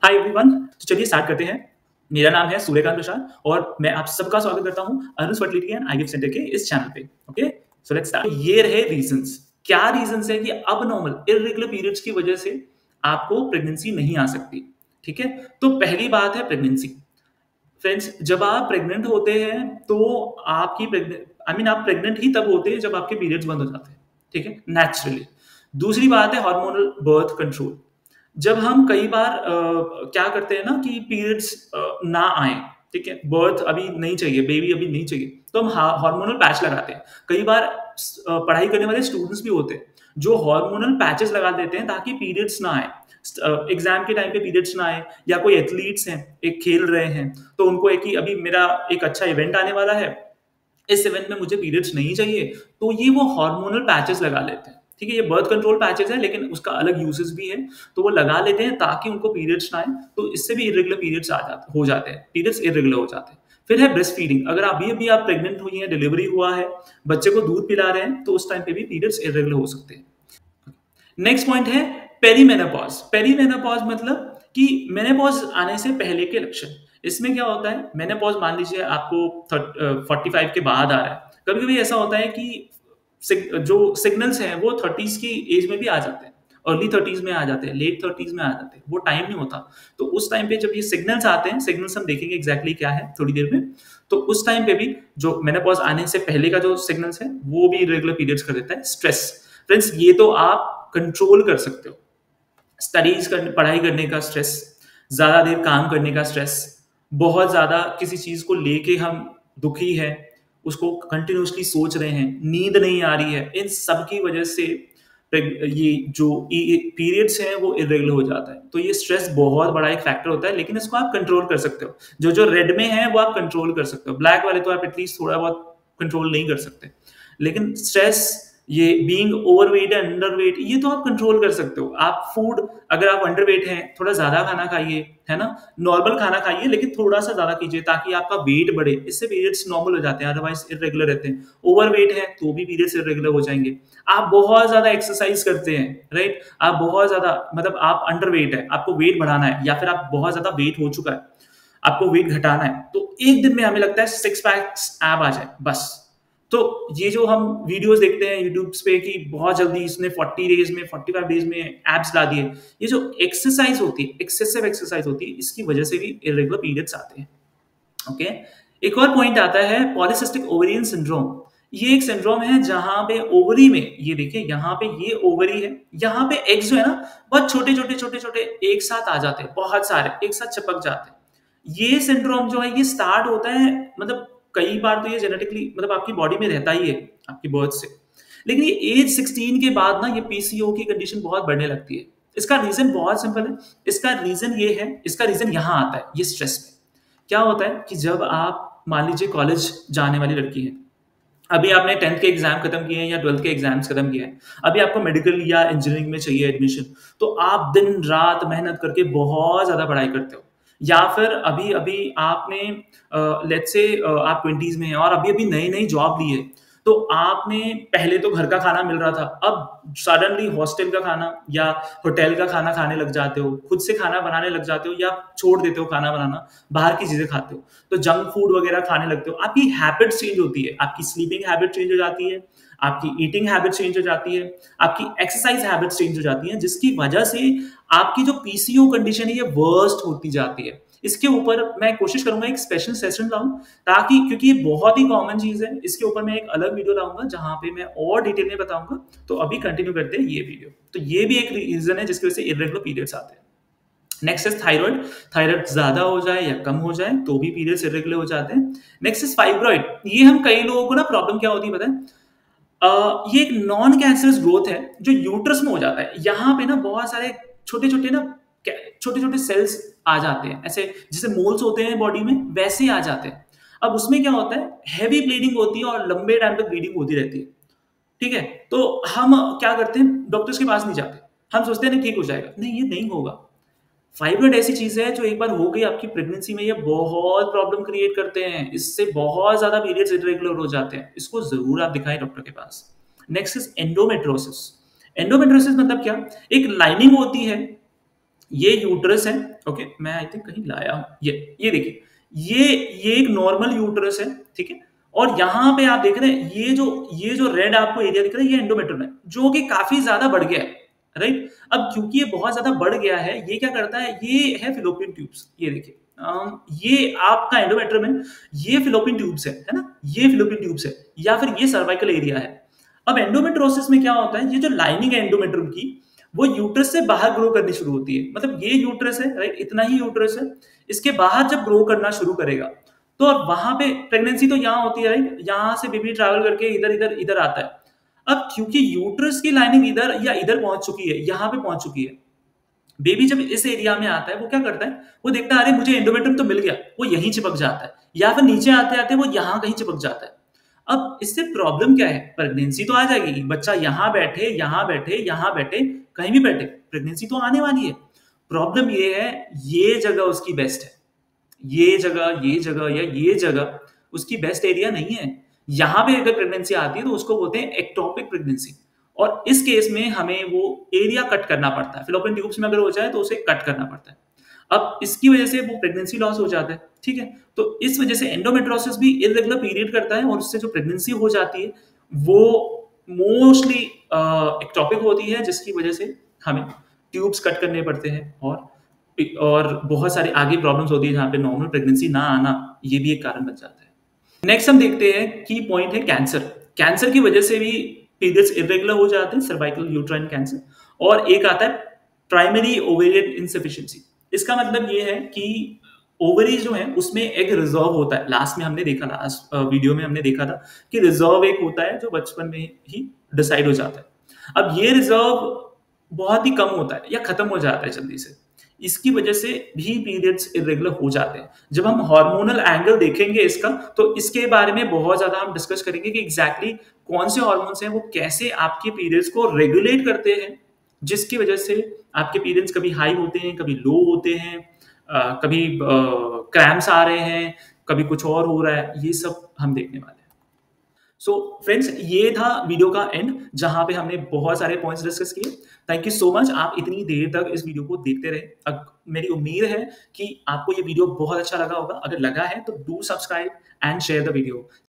Hi everyone. तो चलिए start करते हैं। मेरा नाम है सूर्यकांत प्रसाद और मैं आप सबका स्वागत करता हूं अनुज फर्टिलिटी एंड आईवीएफ सेंटर के इस चैनल पे। Okay, so let's start. ये रहे रीजंस। क्या रीजंस है कि अब नॉर्मल इररेगुलर पीरियड्स की वजह से आपको प्रेगनेंसी नहीं आ सकती। ठीक है, तो पहली बात है प्रेगनेंसी। फ्रेंड्स, जब आप प्रेग्नेंट होते हैं तो आपकी आप प्रेग्नेंट ही तब होते हैं जब आपके पीरियड्स बंद हो जाते हैं। ठीक है, नेचुरली। दूसरी बात है हार्मोनल बर्थ कंट्रोल। जब हम कई बार क्या करते हैं ना कि पीरियड्स ना आए, ठीक है, बर्थ अभी नहीं चाहिए, बेबी अभी नहीं चाहिए, तो हम हार्मोनल पैच लगाते हैं। कई बार पढ़ाई करने वाले स्टूडेंट्स भी होते हैं जो हार्मोनल पैचेस लगा देते हैं ताकि पीरियड्स ना आए, एग्जाम के टाइम पे पीरियड्स ना आए, या कोई एथलीट्स हैं एक खेल रहे हैं तो उनको एक ही अभी मेरा एक अच्छा इवेंट आने वाला है, इस इवेंट में मुझे पीरियड्स नहीं चाहिए, तो ये वो हार्मोनल पैचेस लगा लेते हैं। ठीक है, ये बर्थ कंट्रोल पैचेस है लेकिन उसका अलग यूजेस भी है, तो वो लगा लेते हैं ताकि उनको पीरियड्स ना आए, तो इससे भी इरेगुलर पीरियड्स हो जाते हैं, पीरियड्स इरेगुलर हो जाते हैं। फिर है ब्रेस्ट फीडिंग। अगर अभी अभी आप प्रेग्नेंट हुई हैं, डिलीवरी हुआ है, बच्चे को दूध पिला रहे हैं, तो उस टाइम पे भी पीरियड्स इरेगुलर हो सकते हैं। नेक्स्ट पॉइंट है पेरीमेनोपॉज। पेरीमेनोपॉज मतलब कि मेनोपॉज आने से पहले के लक्षण। इसमें क्या होता है, मेनोपॉज मान लीजिए आपको 45 के बाद आ रहा है। कभी कभी ऐसा होता है कि जो सिग्नल्स हैं वो 30s की एज में भी आ जाते हैं, अर्ली 30s में आ जाते हैं, लेट 30s में आ जाते हैं, वो टाइम नहीं होता। तो उस टाइम पे जब ये सिग्नल्स आते हैं, सिग्नल्स हम देखेंगे एग्जैक्टली क्या है थोड़ी देर में, तो उस टाइम पे भी जो मेनोपॉज आने से पहले का जो सिग्नल्स है वो भी इरेगुलर पीरियड्स कर देता है। स्ट्रेस, फ्रेंड्स, ये तो आप कंट्रोल कर सकते हो। पढ़ाई करने का स्ट्रेस, ज्यादा देर काम करने का स्ट्रेस, बहुत ज्यादा किसी चीज को लेके हम दुखी है, उसको कंटिन्यूसली सोच रहे हैं, नींद नहीं आ रही है, इन सब की वजह से ये जो पीरियड्स हैं वो इरेगुलर हो जाता है। तो ये स्ट्रेस बहुत बड़ा एक फैक्टर होता है, लेकिन इसको आप कंट्रोल कर सकते हो। जो जो रेड में है वो आप कंट्रोल कर सकते हो, ब्लैक वाले तो आप एटलीस्ट थोड़ा बहुत कंट्रोल नहीं कर सकते। लेकिन स्ट्रेस, ये बीइंग ओवरवेट एंड अंडरवेट, ये तो आप कंट्रोल कर सकते हो। आप फूड, अगर आप अंडरवेट हैं, थोड़ा ज्यादा खाना खाइए, है ना, नॉर्मल खाना खाइए लेकिन थोड़ा सा ज्यादा कीजिए ताकि आपका वेट बढ़े, इससे पीरियड्स नॉर्मल हो जाते हैं, अदरवाइज इरेगुलर रहते हैं। ओवरवेट है तो भी पीरियड्स इरेगुलर हो जाएंगे। आप बहुत ज्यादा एक्सरसाइज करते हैं, राइट, आप बहुत ज्यादा मतलब आप अंडरवेट है, आपको वेट बढ़ाना है, या फिर आप बहुत ज्यादा वेट हो चुका है, आपको वेट घटाना है, तो एक दिन में हमें लगता है 6 पैक्स एब आ जाए बस। तो ये जो हम वीडियोस देखते हैं यूट्यूब पे कि बहुत जल्दी इसने 40 डेज में, 45 डेज में एब्स ला दिए, ये जो एक्सरसाइज होती है, एक्सेसिव एक्सरसाइज होती है, इसकी वजह से भी इरेगुलर पीरियड्स आते हैं। ओके, एक और पॉइंट आता है पॉलिसिस्टिक ओवेरियन सिंड्रोम। ये एक सिंड्रोम है जहां पे ओवरी में, ये देखिए यहाँ पे ये ओवरी है, यहाँ पे एग्स जो है ना बहुत छोटे छोटे छोटे छोटे एक साथ आ जाते हैं, बहुत सारे एक साथ चिपक जाते हैं। ये सिंड्रोम जो है ये स्टार्ट होता है, मतलब कई बार तो ये जेनेटिकली मतलब आपकी बॉडी में रहता ही है आपकी बर्थ से, लेकिन ये एज 16 के बाद ना ये पीसीओ की कंडीशन बहुत बढ़ने लगती है। इसका रीजन बहुत सिंपल है, इसका रीजन ये है, इसका रीजन यहाँ आता है, ये स्ट्रेस में। क्या होता है कि जब आप मान लीजिए कॉलेज जाने वाली लड़की है, अभी आपने 10th के एग्जाम खत्म किए हैं या 12th के एग्जाम्स खत्म किए हैं, अभी आपको मेडिकल या इंजीनियरिंग में चाहिए एडमिशन, तो आप दिन रात मेहनत करके बहुत ज्यादा पढ़ाई करते हो। या फिर अभी अभी आपने लेट्स से आप 20s में हैं और अभी अभी नई नई जॉब ली है, तो आपने पहले तो घर का खाना मिल रहा था, अब सडनली हॉस्टल का खाना या होटल का खाना खाने लग जाते हो, खुद से खाना बनाने लग जाते हो या छोड़ देते हो खाना बनाना, बाहर की चीजें खाते हो, तो जंक फूड वगैरह खाने लगते हो। आपकी हैबिट चेंज होती है, आपकी स्लीपिंग हैबिट चेंज हो जाती है, आपकी ईटिंग हैबिट चेंज हो जाती है, आपकी एक्सरसाइज हैबिट चेंज हो जाती है, जिसकी वजह से आपकी जो पीसीओ कंडीशन है ये वर्स्ट होती जाती है। इसके ऊपर मैं कोशिश करूंगा एक स्पेशल सेशन लाऊं, ताकि, क्योंकि ये बहुत ही कॉमन चीज है, इसके ऊपर मैं एक अलग वीडियो लाऊंगा जहां पे मैं और डिटेल में बताऊंगा। तो अभी कंटिन्यू करते हैं ये वीडियो। तो ये भी एक रीजन है जिसकी वजह से इरेगुलर पीरियड्स आते हैं। Next is thyroid. थायराइड ज्यादा हो जाए या कम हो जाए तो भी पीरियड्स इरेगुलर हो जाते हैं। Next is fibroid. ये हम कई लोगों को ना प्रॉब्लम क्या होती है पता है, ये एक नॉन कैंसरस ग्रोथ है जो यूट्रस में हो जाता है। यहाँ पे ना बहुत सारे छोटे छोटे ना छोटे छोटे सेल्स आ जाते हैं, ऐसे जैसे मोल्स होते हैं बॉडी में वैसे ही आ जाते हैं। अब उसमें क्या होता है, हैवी ब्लीडिंग होती है और लंबे टाइम तक ब्लीडिंग होती रहती है। ठीक है, तो हम क्या करते हैं, डॉक्टर्स के पास नहीं जाते, हम सोचते हैं नहीं ठीक हो जाएगा, नहीं ये नहीं होगा। फाइब्रॉइड ऐसी चीज है जो एक बार हो गई आपकी प्रेगनेंसी में, ये बहुत प्रॉब्लम क्रिएट करते हैं, इससे बहुत ज्यादा पीरियड्स इरेगुलर हो जाते हैं। इसको जरूर आप दिखाएं डॉक्टर के पास। Next is endometriosis. एंडोमेट्रोसिस मतलब क्या, एक लाइनिंग होती है ये यूट्रस है, ओके, मैं आई थिंक कहीं लाया हूँ, ये देखिए, ये एक नॉर्मल यूट्रस है, ठीक है? और यहाँ पे आप देख रहे हैं ये जो रेड आपको एरिया दिख रहा है, ये एंडोमेट्रियम है, जो कि काफ़ी ज़्यादा बढ़ गया है, राइट? अब क्योंकि ये बहुत ज़्यादा बढ़ गया है, ये क्या करता है, ये है फ़ैलोपियन ट्यूब्स, ये देखिए। ये आपका एंडोमेट्रियम है, ये फ़ैलोपियन ट्यूब्स है ना? ये फ़ैलोपियन ट्यूब्स है या फिर ये सर्वाइकल एरिया है। अब एंडोमेट्रियोसिस में क्या होता है, ये जो लाइनिंग है एंडोमेट्रियम की, वो यूट्रस से बाहर ग्रो करनी शुरू होती है। मतलब ये यूट्रस है, राइट? इतना ही यूट्रस है। इसके बाहर जब ग्रो करना शुरू करेगा, तो अब वहां पे प्रेगनेंसी तो यहाँ होती है, राइट? यहाँ से बेबी ट्रैवल करके इधर इधर इधर आता है। अब क्योंकि यूट्रस की लाइनिंग इधर या इधर पहुंच चुकी है, यहाँ पे पहुंच चुकी है, बेबी जब इस एरिया में आता है, वो क्या करता है, वो देखता है, अरे मुझे एंडोमेट्रियम तो मिल गया, वो यहीं चिपक जाता है, या फिर नीचे आते आते वो यहाँ कहीं चिपक जाता है। अब इससे प्रॉब्लम क्या है, प्रेगनेंसी तो आ जाएगी, बच्चा यहाँ बैठे यहाँ बैठे यहाँ बैठे, कहीं भी बैठे, प्रेगनेंसी तो आने वाली है। प्रॉब्लम ये है, ये जगह उसकी बेस्ट है, ये जगह या ये जगह उसकी बेस्ट एरिया नहीं है। यहाँ पे अगर प्रेगनेंसी आती है तो उसको बोलते हैं एक्टोपिक प्रेगनेंसी, और इस केस में हमें वो एरिया कट करना पड़ता है। फिलोपियन ट्यूब्स में अगर हो जाए तो उसे कट करना पड़ता है। अब इसकी वजह से वो प्रेगनेंसी लॉस हो जाता है, ठीक है? तो इस वजह से एंडोमेट्रियोसिस भी इर्रेगुलर पीरियड करता है, और उससे जो प्रेगनेंसी हो जाती है वो मोस्टली एक्टोपिक होती है, जिसकी वजह से हमें ट्यूब्स कट करने पड़ते हैं, और बहुत सारी आगे प्रॉब्लम्स होती है जहाँ पे नॉर्मल प्रेगनेंसी ना आना, ये भी एक कारण बन जाता है। नेक्स्ट हम देखते हैं, की पॉइंट है कैंसर। कैंसर की वजह से भी पीरियड्स इरेगुलर हो जाते हैं, सर्वाइकल यूट्राइन कैंसर। और एक आता है प्राइमरी ओवेरियन इनसफिशिएंसी। इसका मतलब ये है कि ओवरीज जो है उसमें एग रिजर्व होता है। लास्ट में हमने देखा, लास्ट वीडियो में हमने देखा था कि रिजर्व एक होता है जो बचपन में ही डिसाइड हो जाता है। अब ये रिजर्व बहुत ही कम होता है या खत्म हो जाता है जल्दी से, इसकी वजह से भी पीरियड्स इरेगुलर हो जाते हैं। जब हम हार्मोनल एंगल देखेंगे इसका, तो इसके बारे में बहुत ज्यादा हम डिस्कस करेंगे कि एग्जैक्टली कौन से हार्मोन्स हैं, वो कैसे आपके पीरियड्स को रेगुलेट करते हैं, जिसकी वजह से आपके पीरियड्स कभी हाई होते हैं, कभी लो होते हैं, कभी क्रैम्प्स आ रहे हैं, कभी कुछ और हो रहा है, ये सब हम देखने वाले हैं। सो फ्रेंड्स, ये था वीडियो का एंड, जहां पे हमने बहुत सारे पॉइंट्स डिस्कस किए। थैंक यू सो मच, आप इतनी देर तक इस वीडियो को देखते रहे। मेरी उम्मीद है कि आपको ये वीडियो बहुत अच्छा लगा होगा। अगर लगा है तो do subscribe and share the video.